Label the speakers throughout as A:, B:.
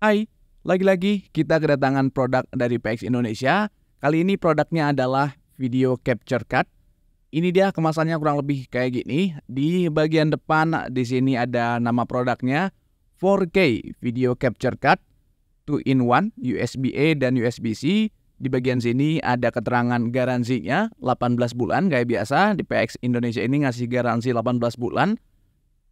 A: Hai, lagi-lagi kita kedatangan produk dari PX Indonesia. Kali ini produknya adalah Video Capture Card. Ini dia kemasannya kurang lebih kayak gini. Di bagian depan di sini ada nama produknya 4K Video Capture Card 2-in-1 USB-A dan USB-C. Di bagian sini ada keterangan garansinya 18 bulan kayak biasa. Di PX Indonesia ini ngasih garansi 18 bulan.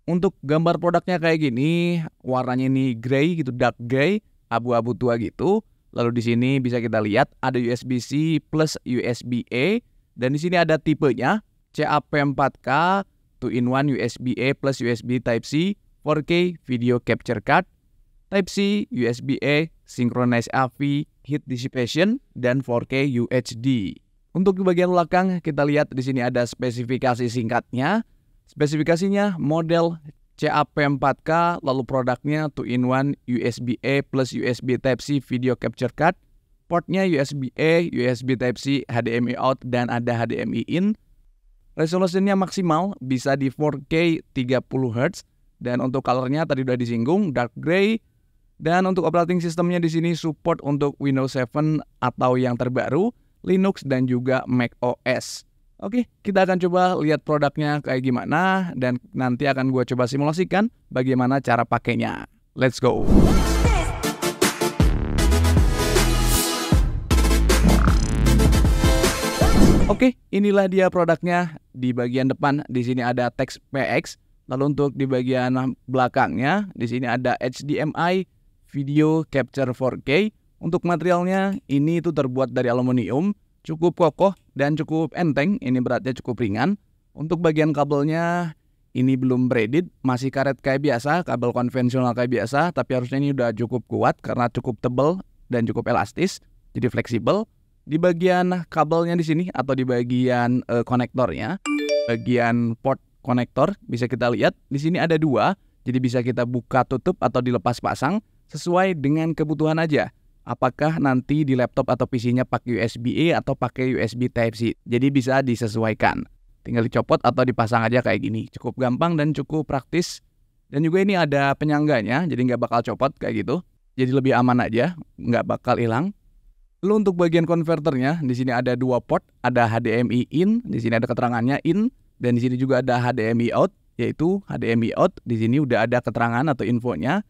A: Untuk gambar produknya kayak gini, warnanya ini grey gitu, dark grey, abu-abu tua gitu. Lalu di sini bisa kita lihat ada USB-C plus USB-A dan di sini ada tipenya CAP4K 2-in-1 USB-A plus USB Type-C 4K Video Capture Card, Type-C USB-A Synchronized AV Heat Dissipation dan 4K UHD. Untuk di bagian belakang kita lihat di sini ada spesifikasi singkatnya. Spesifikasinya model CAP4K, lalu produknya 2-in-1 USB-A plus USB Type-C Video Capture Card, portnya USB-A, USB Type-C, HDMI out, dan ada HDMI in. Resolusinya maksimal bisa di 4K 30Hz, dan untuk colornya tadi udah disinggung, dark gray. Dan untuk operating systemnya di sini support untuk Windows 7 atau yang terbaru, Linux dan juga Mac OS. Oke, kita akan coba lihat produknya kayak gimana dan nanti akan gue coba simulasikan bagaimana cara pakainya. Let's go! Oke, inilah dia produknya. Di bagian depan di sini ada teks PX. Lalu untuk di bagian belakangnya di sini ada HDMI Video Capture 4K. Untuk materialnya ini itu terbuat dari aluminium. Cukup kokoh dan cukup enteng, ini beratnya cukup ringan. Untuk bagian kabelnya ini belum braided, masih karet kayak biasa, kabel konvensional kayak biasa, tapi harusnya ini udah cukup kuat karena cukup tebal dan cukup elastis, jadi fleksibel. Di bagian kabelnya di sini atau di bagian konektornya, bagian port konektor bisa kita lihat di sini ada dua, jadi bisa kita buka tutup atau dilepas pasang sesuai dengan kebutuhan aja. Apakah nanti di laptop atau PC-nya pakai USB-A atau pakai USB Type-C. Jadi bisa disesuaikan. Tinggal dicopot atau dipasang aja kayak gini. Cukup gampang dan cukup praktis. Dan juga ini ada penyangganya, jadi nggak bakal copot kayak gitu. Jadi lebih aman aja, nggak bakal hilang. Lalu untuk bagian konverternya, di sini ada dua port, ada HDMI in, di sini ada keterangannya in, dan di sini juga ada HDMI out, yaitu HDMI out. Di sini udah ada keterangan atau infonya.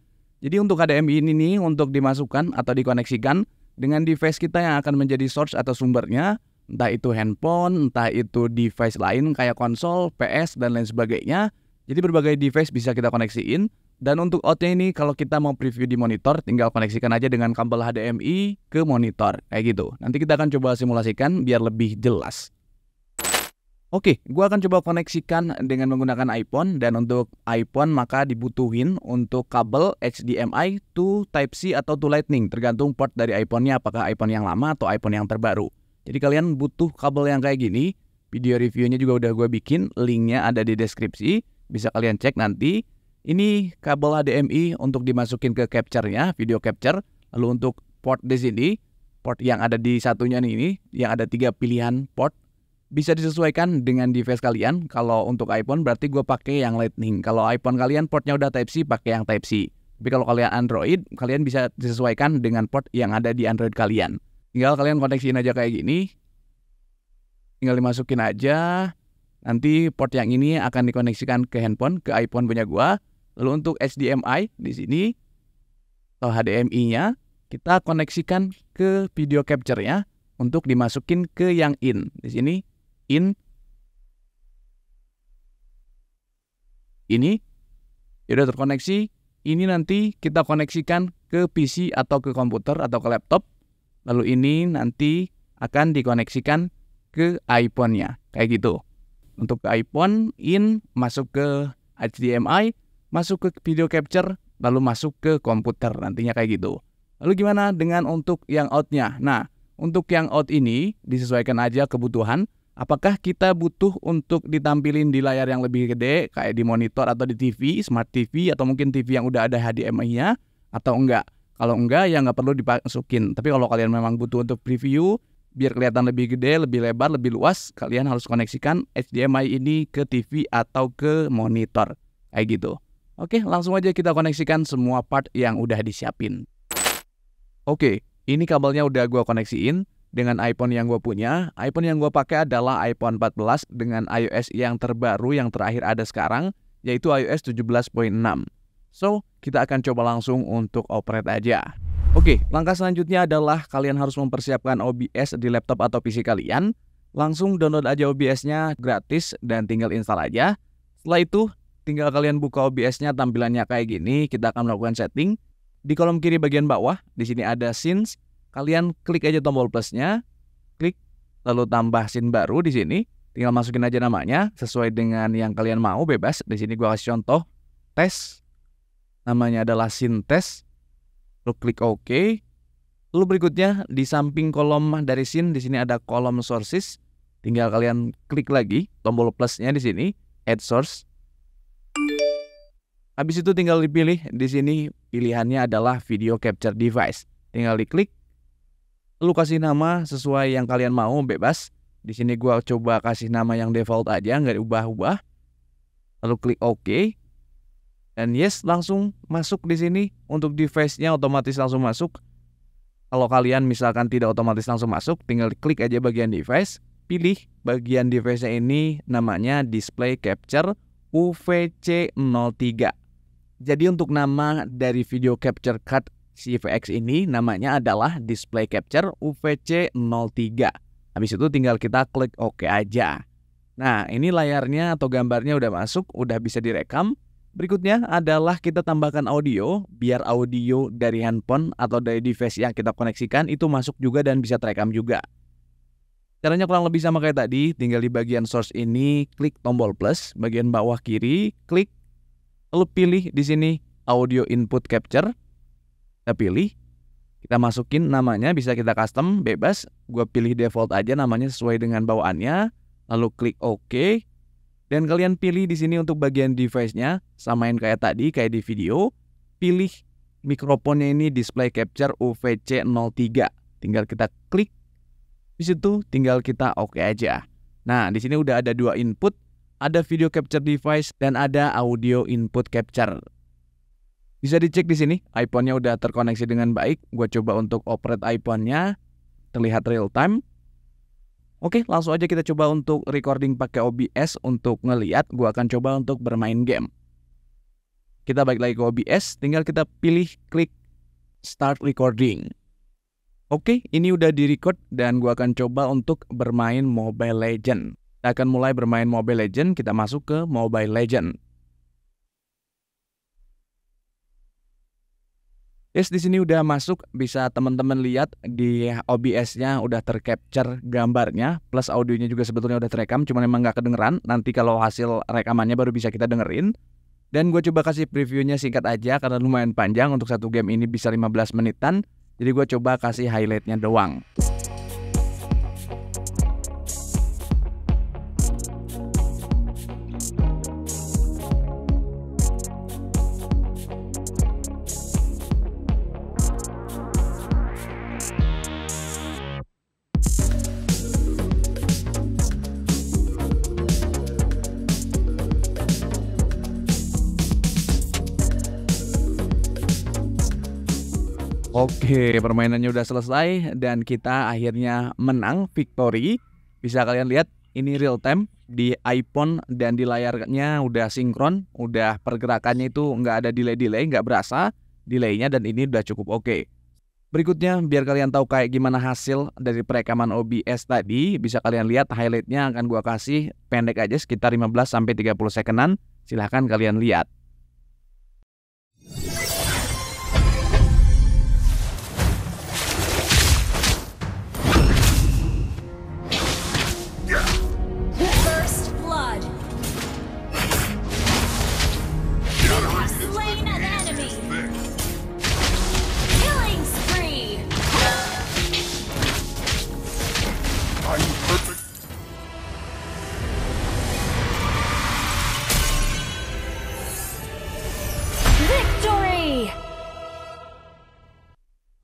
A: Jadi untuk HDMI ini untuk dimasukkan atau dikoneksikan dengan device kita yang akan menjadi source atau sumbernya, entah itu handphone, entah itu device lain kayak konsol, PS, dan lain sebagainya. Jadi berbagai device bisa kita koneksiin. Dan untuk outnya ini kalau kita mau preview di monitor, tinggal koneksikan aja dengan kabel HDMI ke monitor, kayak gitu. Nanti kita akan coba simulasikan biar lebih jelas. Oke, gua akan coba koneksikan dengan menggunakan iPhone, dan untuk iPhone maka dibutuhin untuk kabel HDMI to Type-C atau to Lightning, tergantung port dari iPhone-nya, apakah iPhone yang lama atau iPhone yang terbaru. Jadi kalian butuh kabel yang kayak gini. Video reviewnya juga udah gue bikin, linknya ada di deskripsi, bisa kalian cek nanti. Ini kabel HDMI untuk dimasukin ke capture-nya, video capture. Lalu untuk port di sini, port yang ada di satunya nih, ini yang ada 3 pilihan port. Bisa disesuaikan dengan device kalian. Kalau untuk iPhone berarti gue pakai yang Lightning. Kalau iPhone kalian portnya udah Type-C, pakai yang Type-C. Tapi kalau kalian Android, kalian bisa disesuaikan dengan port yang ada di Android kalian. Tinggal kalian koneksiin aja kayak gini. Tinggal dimasukin aja. Nanti port yang ini akan dikoneksikan ke handphone, ke iPhone punya gue. Lalu untuk HDMI di sini atau HDMI-nya kita koneksikan ke video capture-nya untuk dimasukin ke yang in. Di sini in ini sudah terkoneksi. Ini nanti kita koneksikan ke PC atau ke komputer atau ke laptop. Lalu ini nanti akan dikoneksikan ke iPhone-nya kayak gitu. Untuk ke iPhone in, masuk ke HDMI, masuk ke video capture, lalu masuk ke komputer nantinya kayak gitu. Lalu gimana dengan untuk yang out-nya? Nah, untuk yang out ini disesuaikan aja kebutuhan. Apakah kita butuh untuk ditampilin di layar yang lebih gede kayak di monitor atau di TV, smart TV, atau mungkin TV yang udah ada HDMI-nya atau enggak? Kalau enggak ya nggak perlu dimasukin. Tapi kalau kalian memang butuh untuk preview biar kelihatan lebih gede, lebih lebar, lebih luas, kalian harus koneksikan HDMI ini ke TV atau ke monitor kayak gitu. Oke, langsung aja kita koneksikan semua part yang udah disiapin. Oke, ini kabelnya udah gua koneksiin dengan iPhone yang gue punya. iPhone yang gue pakai adalah iPhone 14 dengan iOS yang terbaru yang terakhir ada sekarang, yaitu iOS 17.6. So, kita akan coba langsung untuk operate aja. Oke, langkah selanjutnya adalah kalian harus mempersiapkan OBS di laptop atau PC kalian. Langsung download aja OBS-nya gratis dan tinggal install aja. Setelah itu, tinggal kalian buka OBS-nya, tampilannya kayak gini. Kita akan melakukan setting. Di kolom kiri bagian bawah, di sini ada scenes. Kalian klik aja tombol plusnya, klik, lalu tambah scene baru di sini. Tinggal masukin aja namanya sesuai dengan yang kalian mau, bebas. Di sini gua kasih contoh tes. Namanya adalah scene test. Lalu klik OK. Lalu berikutnya di samping kolom dari scene di sini ada kolom sources. Tinggal kalian klik lagi tombol plusnya di sini, add source. Habis itu tinggal dipilih di sini pilihannya adalah video capture device. Tinggal diklik. Lalu kasih nama sesuai yang kalian mau, bebas. Di sini gua coba kasih nama yang default aja, nggak diubah-ubah. Lalu klik OK. Dan yes, langsung masuk di sini. Untuk device-nya otomatis langsung masuk. Kalau kalian misalkan tidak otomatis langsung masuk, tinggal klik aja bagian device. Pilih bagian device-nya ini namanya Display Capture UVC03. Jadi untuk nama dari video capture card CVX ini namanya adalah Display Capture UVC03. Habis itu tinggal kita klik OK aja. Nah, ini layarnya atau gambarnya udah masuk, udah bisa direkam. Berikutnya adalah kita tambahkan audio, biar audio dari handphone atau dari device yang kita koneksikan itu masuk juga dan bisa terekam juga. Caranya kurang lebih sama kayak tadi, tinggal di bagian source ini klik tombol plus, bagian bawah kiri klik, lalu pilih di sini audio input capture. Kita pilih, kita masukin namanya, bisa kita custom, bebas. Gua pilih default aja namanya sesuai dengan bawaannya, lalu klik OK. Dan kalian pilih di sini untuk bagian device-nya, samain kayak tadi, kayak di video. Pilih mikrofonnya ini Display Capture UVC03. Tinggal kita klik. Di situ tinggal kita OK aja. Nah, di sini udah ada dua input, ada video capture device dan ada audio input capture. Bisa dicek di sini, iPhone-nya udah terkoneksi dengan baik. Gue coba untuk operate iPhone-nya, terlihat real time. Oke, langsung aja kita coba untuk recording pakai OBS untuk ngeliat. Gue akan coba untuk bermain game. Kita balik lagi ke OBS, tinggal kita pilih klik start recording. Oke, ini udah di-record dan gue akan coba untuk bermain Mobile Legend. Kita akan mulai bermain Mobile Legend, kita masuk ke Mobile Legend. Yes, di sini udah masuk, bisa teman-teman lihat di OBS-nya udah tercapture gambarnya, plus audionya juga sebetulnya udah terekam, cuman memang nggak kedengeran. Nanti kalau hasil rekamannya baru bisa kita dengerin. Dan gue coba kasih previewnya singkat aja karena lumayan panjang, untuk satu game ini bisa 15 menitan. Jadi gue coba kasih highlightnya doang. Oke, permainannya udah selesai dan kita akhirnya menang, victory. Bisa kalian lihat ini real time di iPhone dan di layarnya udah sinkron, udah pergerakannya itu nggak ada delay-delay, nggak berasa delaynya, dan ini udah cukup oke. Berikutnya biar kalian tahu kayak gimana hasil dari perekaman OBS tadi, bisa kalian lihat highlightnya akan gua kasih pendek aja sekitar 15-30 secondan. Silahkan kalian lihat.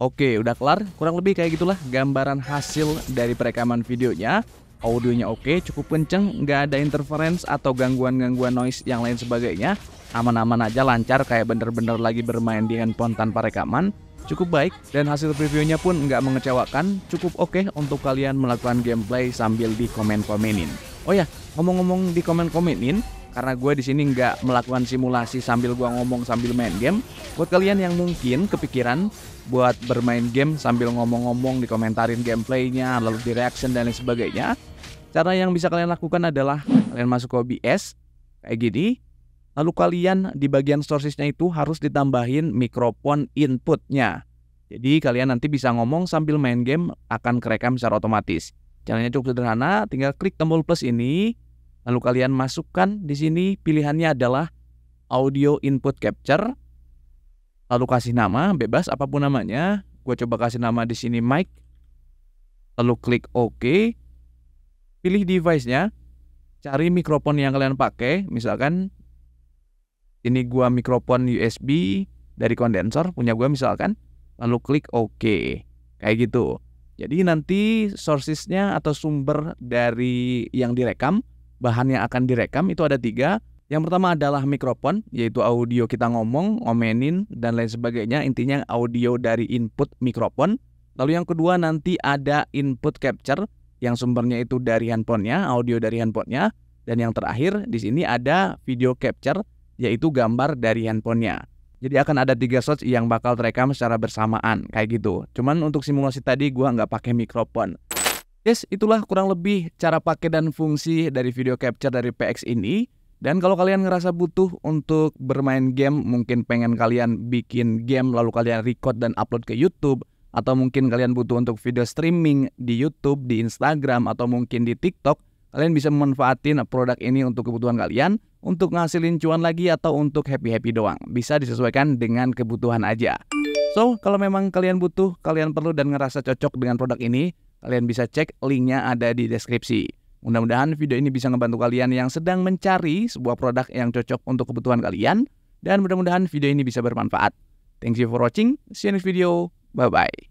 A: Oke, udah kelar. Kurang lebih kayak gitulah gambaran hasil dari perekaman videonya. Audionya oke, cukup kenceng, nggak ada interference atau gangguan-gangguan noise yang lain sebagainya. Aman-aman aja, lancar, kayak bener-bener lagi bermain di handphone tanpa rekaman. cukup baik dan hasil previewnya pun nggak mengecewakan, cukup oke untuk kalian melakukan gameplay sambil dikomen-komenin. Oh ya, ngomong-ngomong dikomen-komenin, karena gue di sini nggak melakukan simulasi sambil gue ngomong sambil main game. Buat kalian yang mungkin kepikiran buat bermain game sambil ngomong-ngomong, dikomentarin gameplaynya, lalu di reaction dan lain sebagainya, cara yang bisa kalian lakukan adalah kalian masuk ke OBS kayak gini. Lalu kalian di bagian sources-nya itu harus ditambahin mikrofon inputnya. Jadi kalian nanti bisa ngomong sambil main game akan kerekam secara otomatis. Caranya cukup sederhana, tinggal klik tombol plus ini. Lalu kalian masukkan di sini pilihannya adalah audio input capture. Lalu kasih nama, bebas apapun namanya. Gue coba kasih nama di sini mic. Lalu klik OK. Pilih device-nya. Cari mikrofon yang kalian pakai. Misalkan ini gua mikrofon USB dari kondensor punya gua misalkan. Lalu klik OK. Kayak gitu. Jadi nanti sources-nya atau sumber dari yang direkam, bahan yang akan direkam itu ada 3. Yang pertama adalah mikrofon, yaitu audio kita ngomong, ngomenin, dan lain sebagainya. Intinya audio dari input mikrofon. Lalu yang kedua nanti ada input capture, yang sumbernya itu dari handphonenya, audio dari handphonenya. Dan yang terakhir di sini ada video capture, yaitu gambar dari handphonenya. Jadi akan ada 3 shots yang bakal terekam secara bersamaan, kayak gitu. Cuman untuk simulasi tadi gua nggak pakai mikrofon. Yes, itulah kurang lebih cara pakai dan fungsi dari video capture dari PX ini. Dan kalau kalian ngerasa butuh untuk bermain game, mungkin pengen kalian bikin game lalu kalian record dan upload ke YouTube, atau mungkin kalian butuh untuk video streaming di YouTube, di Instagram, atau mungkin di TikTok, kalian bisa memanfaatin produk ini untuk kebutuhan kalian, untuk ngasilin cuan lagi atau untuk happy-happy doang. Bisa disesuaikan dengan kebutuhan aja. So, kalau memang kalian butuh, kalian perlu dan ngerasa cocok dengan produk ini, kalian bisa cek linknya ada di deskripsi. Mudah-mudahan video ini bisa ngebantu kalian yang sedang mencari sebuah produk yang cocok untuk kebutuhan kalian. Dan mudah-mudahan video ini bisa bermanfaat. Thank you for watching. See you next video. Bye-bye.